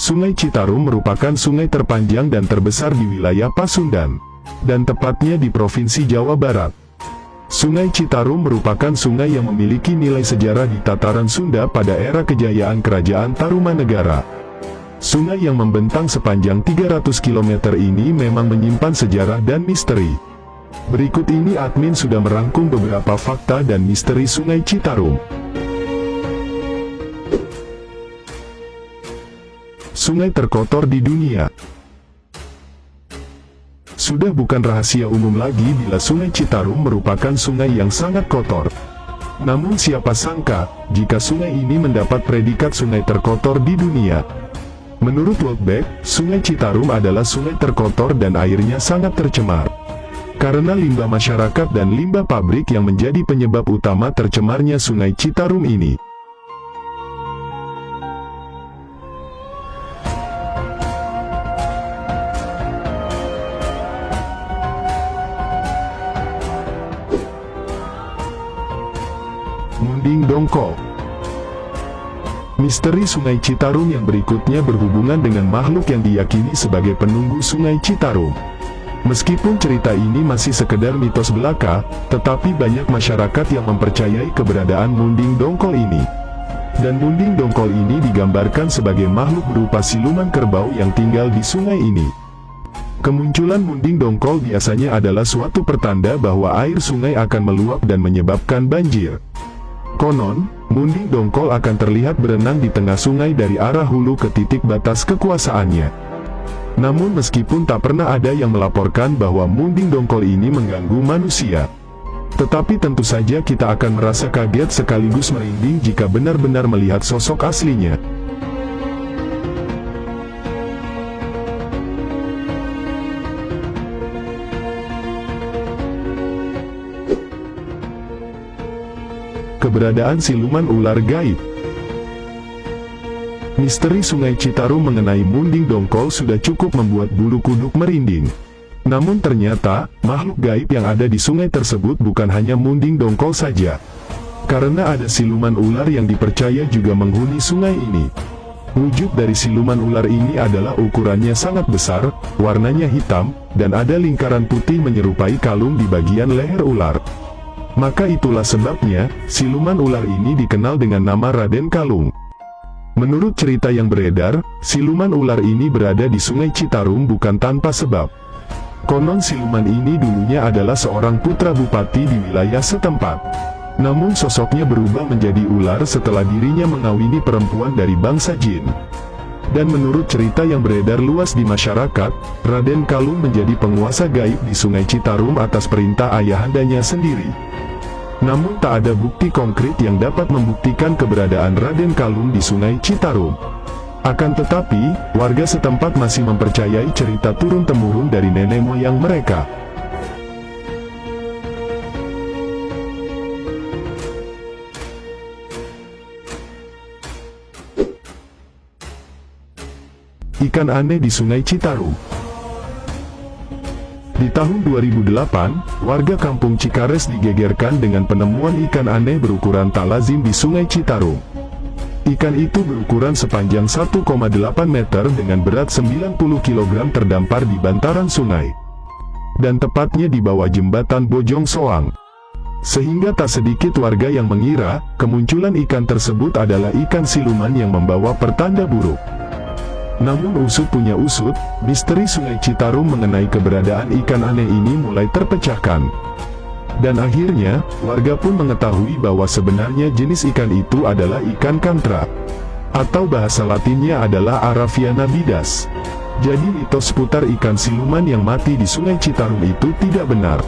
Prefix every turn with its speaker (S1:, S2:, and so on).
S1: Sungai Citarum merupakan sungai terpanjang dan terbesar di wilayah Pasundan, dan tepatnya di Provinsi Jawa Barat. Sungai Citarum merupakan sungai yang memiliki nilai sejarah di tataran Sunda pada era kejayaan Kerajaan Tarumanegara. Sungai yang membentang sepanjang 300 km ini memang menyimpan sejarah dan misteri. Berikut ini admin sudah merangkum beberapa fakta dan misteri Sungai Citarum. Sungai terkotor di dunia. Sudah bukan rahasia umum lagi bila Sungai Citarum merupakan sungai yang sangat kotor. Namun siapa sangka, jika sungai ini mendapat predikat sungai terkotor di dunia. Menurut World Bank, Sungai Citarum adalah sungai terkotor dan airnya sangat tercemar. Karena limbah masyarakat dan limbah pabrik yang menjadi penyebab utama tercemarnya Sungai Citarum ini. Munding Dongkol. Misteri Sungai Citarum yang berikutnya berhubungan dengan makhluk yang diyakini sebagai penunggu Sungai Citarum. Meskipun cerita ini masih sekedar mitos belaka, tetapi banyak masyarakat yang mempercayai keberadaan Munding Dongkol ini. Dan Munding Dongkol ini digambarkan sebagai makhluk berupa siluman kerbau yang tinggal di sungai ini. Kemunculan Munding Dongkol biasanya adalah suatu pertanda bahwa air sungai akan meluap dan menyebabkan banjir. Konon, Munding Dongkol akan terlihat berenang di tengah sungai dari arah hulu ke titik batas kekuasaannya. Namun meskipun tak pernah ada yang melaporkan bahwa Munding Dongkol ini mengganggu manusia, tetapi tentu saja kita akan merasa kaget sekaligus merinding jika benar-benar melihat sosok aslinya. Keberadaan siluman ular gaib. Misteri Sungai Citarum mengenai Munding Dongkol sudah cukup membuat bulu kuduk merinding. Namun ternyata, makhluk gaib yang ada di sungai tersebut bukan hanya Munding Dongkol saja. Karena ada siluman ular yang dipercaya juga menghuni sungai ini. Wujud dari siluman ular ini adalah ukurannya sangat besar, warnanya hitam, dan ada lingkaran putih menyerupai kalung di bagian leher ular. Maka itulah sebabnya, siluman ular ini dikenal dengan nama Raden Kalung. Menurut cerita yang beredar, siluman ular ini berada di Sungai Citarum bukan tanpa sebab. Konon siluman ini dulunya adalah seorang putra bupati di wilayah setempat. Namun sosoknya berubah menjadi ular setelah dirinya mengawini perempuan dari bangsa jin. Dan menurut cerita yang beredar luas di masyarakat, Raden Kalung menjadi penguasa gaib di Sungai Citarum atas perintah ayahandanya sendiri. Namun tak ada bukti konkret yang dapat membuktikan keberadaan Raden Kalung di Sungai Citarum. Akan tetapi, warga setempat masih mempercayai cerita turun-temurun dari nenek moyang mereka. Ikan aneh di Sungai Citarum. Di tahun 2008, warga kampung Cikares digegerkan dengan penemuan ikan aneh berukuran tak lazim di Sungai Citarum. Ikan itu berukuran sepanjang 1,8 meter dengan berat 90 kg terdampar di bantaran sungai. Dan tepatnya di bawah jembatan Bojong Soang. Sehingga tak sedikit warga yang mengira, kemunculan ikan tersebut adalah ikan siluman yang membawa pertanda buruk. Namun usut punya usut, misteri Sungai Citarum mengenai keberadaan ikan aneh ini mulai terpecahkan. Dan akhirnya, warga pun mengetahui bahwa sebenarnya jenis ikan itu adalah ikan kantra. Atau bahasa latinnya adalah Arafiana bidas. Jadi mitos seputar ikan siluman yang mati di Sungai Citarum itu tidak benar.